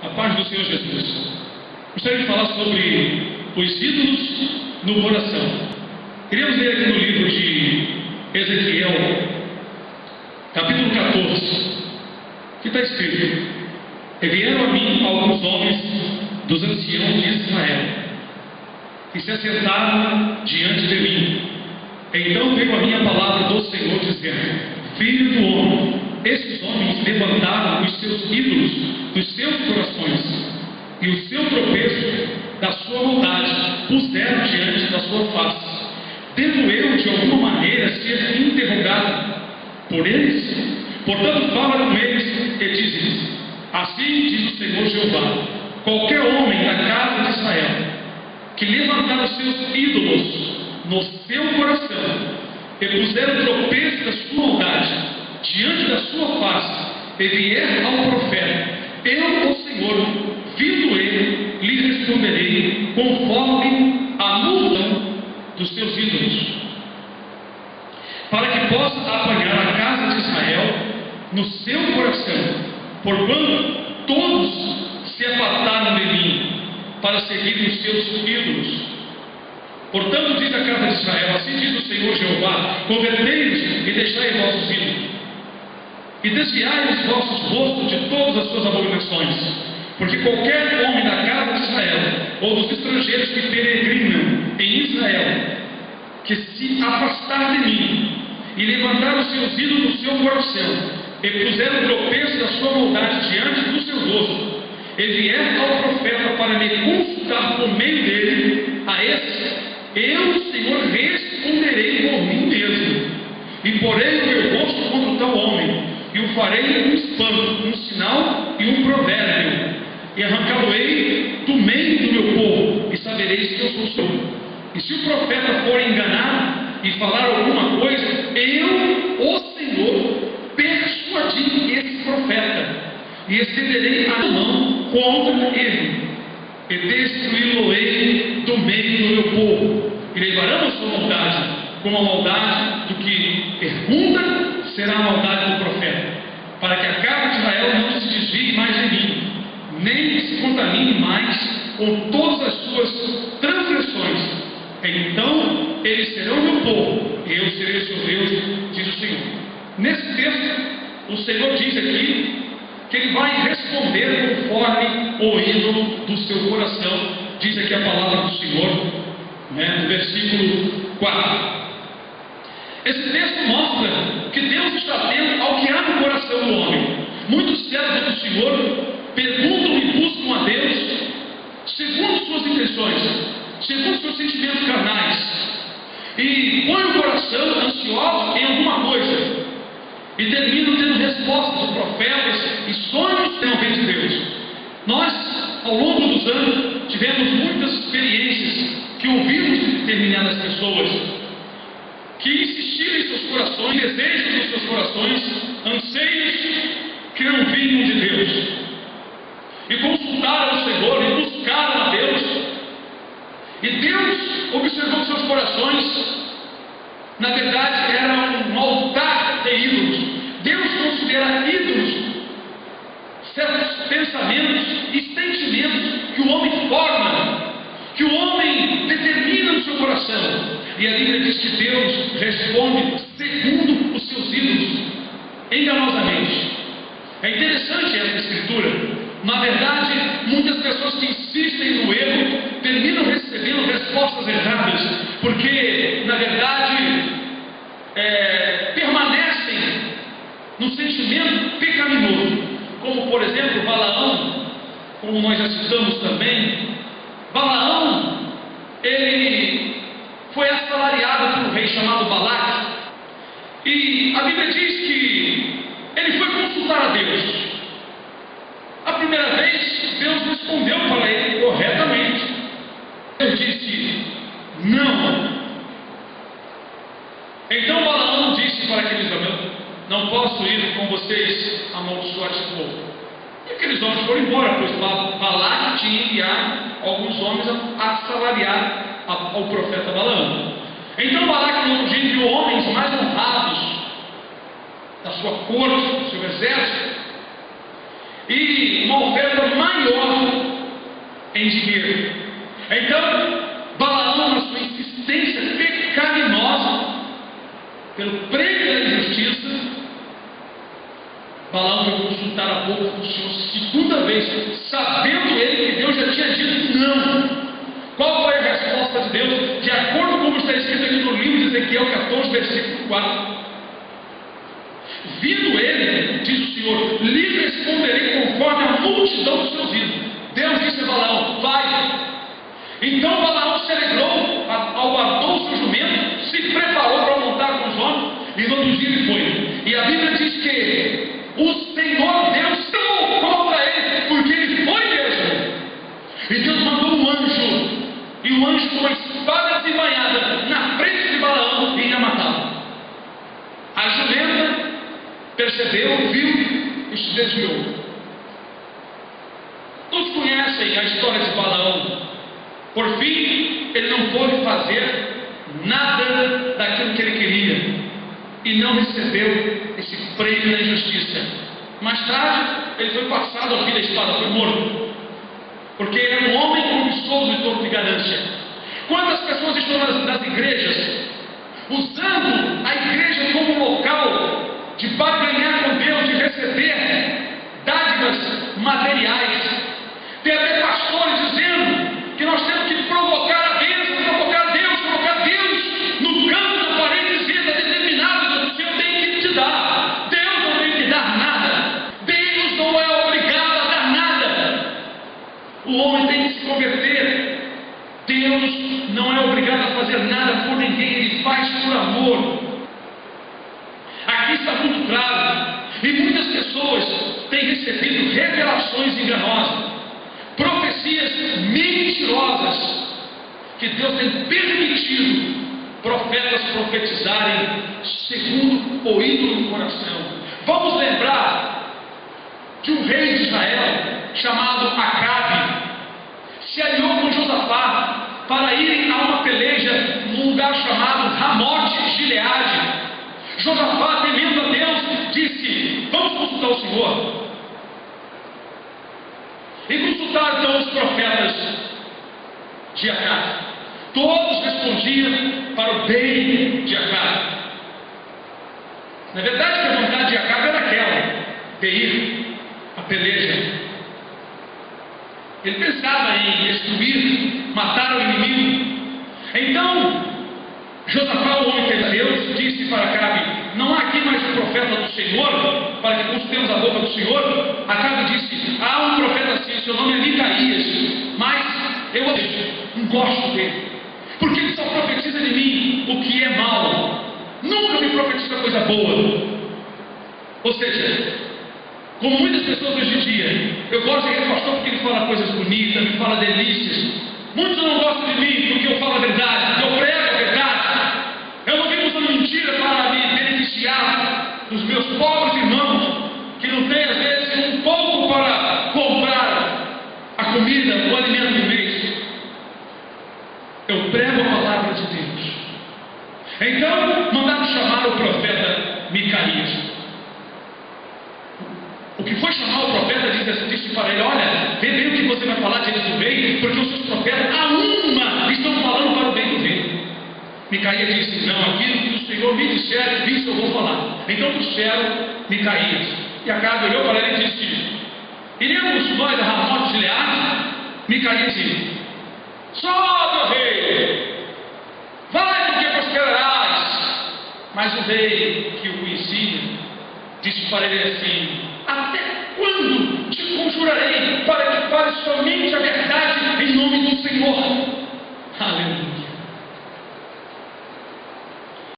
A paz do Senhor Jesus. Gostaria de falar sobre os ídolos no coração. Queríamos ler aqui no livro de Ezequiel, capítulo 14, que está escrito: E vieram a mim alguns homens dos anciãos de Israel, que se assentaram diante de mim. Então veio a minha palavra do Senhor, dizendo: Filho do homem, esses homens levantaram os seus ídolos dos seus corações, e o seu tropeço da sua maldade puseram diante da sua face. Devo eu, de alguma maneira, ser interrogado por eles? Portanto, fala com eles e diz-lhes: Assim diz o Senhor Jeová: qualquer homem da casa de Israel que levantar os seus ídolos no seu coração e puser o tropeço da sua maldade diante da sua face e vier ao profeta, eu, o Senhor, vindo ele, lhe responderei conforme a multa dos seus ídolos, para que possa apanhar a casa de Israel no seu coração, porquanto todos se apartaram de mim para seguir os seus ídolos. Portanto, diz a casa de Israel: assim diz o Senhor Jeová: convertei-vos e deixai vossos ídolos, e desviai os vossos rostos de todas as suas abominações, porque qualquer homem da casa de Israel, ou dos estrangeiros que peregrinam em Israel, que se afastar de mim e levantar os seus ídolos no seu coração, e puser o tropeço da sua maldade diante do seu rosto, e vier ao profeta para me consultar por meio dele, a esse eu, o Senhor, responderei por mim mesmo, e porei o meu rosto contra tal homem, e o farei um espanto, um sinal e um provérbio, e arrancá-lo-ei do meio do meu povo, e sabereis que eu sou o Senhor. E se o profeta for enganado e falar alguma coisa, eu, o Senhor, persuadi esse profeta, e estenderei a mão contra ele, e destruí-lo-ei do meio do meu povo, e levarão a sua maldade, como a maldade do que pergunta será a maldade do profeta, para que a casa de Israel não se desvie mais de mim, nem se contamine mais com todas as suas transgressões. Então eles serão meu povo, e eu serei seu Deus, diz o Senhor. Nesse texto, o Senhor diz aqui que ele vai responder conforme o ídolo do seu coração. Diz aqui a palavra do Senhor, no versículo 4. Esse texto mostra que Deus está atento ao que há no coração do homem. Muitos servos do Senhor perguntam e buscam a Deus segundo suas intenções, segundo seus sentimentos carnais, e põem o coração ansioso em alguma coisa, e terminam tendo respostas de profetas e sonhos que não vêm de Deus. Nós, ao longo dos anos, tivemos muitas experiências que ouvimos de determinadas pessoas que insistiram em seus corações, desejos nos seus corações, anseios que não vinham de Deus, e consultaram o Senhor e buscaram a Deus, e Deus observou que seus corações, na verdade, eram um altar de ídolos. Deus considera ídolos certos pensamentos e sentimentos que o homem forma, que o homem determina no seu coração. E a Bíblia diz que Deus responde segundo os seus ídolos, enganosamente. É interessante essa escritura. Na verdade, muitas pessoas que insistem no erro terminam recebendo respostas erradas, porque, na verdade, permanecem no sentimento pecaminoso. Como, por exemplo, Balaão, como nós já citamos também. Balaão, ele foi assalariado por um rei chamado Balaque, e a Bíblia diz que ele foi consultar a Deus. A primeira vez, Deus respondeu para ele corretamente. Deus disse: não. Então Balaão disse para aqueles homens: não posso ir com vocês amaldiçoar esse povo. E aqueles homens foram embora, pois Balaque tinha enviado alguns homens a assalariar ao profeta Balaão. Então Balaque no dia enviou homens mais honrados da sua corte, do seu exército, e uma oferta maior em dinheiro. Então, Balaão, na sua insistência pecaminosa, pelo prêmio da injustiça, Balaão foi consultar a boca do Senhor segunda vez, sabendo ele que Deus já tinha dito não. Qual foi a resposta de Deus? De acordo com como está escrito aqui no livro de Ezequiel 14, versículo 4. Vindo ele, diz o Senhor, lhe responderei conforme a multidão dos seus ídolos. Deus disse a Balaão: vai. Então Balaão se alegrou, aguardou o seu jumento, se preparou para montar com os homens, e no outro dia ele foi. E a Bíblia diz que o Senhor Deus tomou contra ele, porque ele foi mesmo. E Deus mandou um anjo, e o anjo com uma espada desembainhada na frente de Balaão e ia matá-lo. A jumenta percebeu, viu e se desviou. Todos conhecem a história de Balaão. Por fim, ele não pôde fazer nada daquilo que ele queria e não recebeu esse prêmio da injustiça. Mais tarde, ele foi passado ao fim da espada, foi morto, porque era um homem cobiçoso e todo de ganância. Quantas pessoas estão nas igrejas usando a igreja como local de barganhar com Deus, de receber dádivas materiais? Tem até pastores dizendo que nós temos que provocar a bênção, provocar Deus no canto da parede, dizendo: determinado do Senhor tem que te dar. Deus não tem que dar nada. Deus não é obrigado a dar nada. O homem tem que se converter. Deus não é obrigado a fazer nada por ninguém, Ele faz por amor. Aqui está muito claro. E muitas pessoas têm recebido revelações enganosas, profecias mentirosas, que Deus tem permitido profetas profetizarem segundo o ídolo do coração. Vamos lembrar de um rei de Israel chamado Acabe. Se aliou com Josafá para irem a uma peleja num lugar chamado Ramote-Gileade. Josafá, temendo a Deus, disse: vamos consultar o Senhor. E consultaram então os profetas de Acabe. Todos respondiam para o bem de Acabe. Na verdade, a vontade de Acabe era aquela de ir à peleja. Ele pensava em destruir, matar o inimigo. Então, Josafá, o homem de Deus, disse para Acabe: não há aqui mais um profeta do Senhor, para que consultemos a boca do Senhor? Acabe disse: há um profeta assim, seu nome é Micaías, mas eu não gosto dele, porque ele só profetiza de mim o que é mal, nunca me profetiza coisa boa. Ou seja, como muitas pessoas hoje em dia, eu gosto daquele pastor porque ele fala coisas bonitas, me fala delícias. Muitos não gostam de mim porque eu falo a verdade, porque eu prego a verdade. Eu não vivo usando mentira para me beneficiar dos meus pobres irmãos, que não têm às vezes um pouco para comprar a comida, o alimento do mês. Eu prego a palavra de Deus. Então, mandaram chamar o profeta Micaías. O que foi chamar o profeta disse para ele: olha, vê bem o que você vai falar diante do rei, porque os seus profetas a uma estão falando para o bem do rei. Micaías disse: não, aquilo que o Senhor me disser, isso eu vou falar. Então trouxeram Micaías. E Acabe olhou para ele e disse: iremos nós a Ramote-Gileade? Micaías disse: sobe, ó rei, vai porque prosperarás. Mas o rei que o conhecia disse para ele assim: até quando te conjurarei para que fales somente a verdade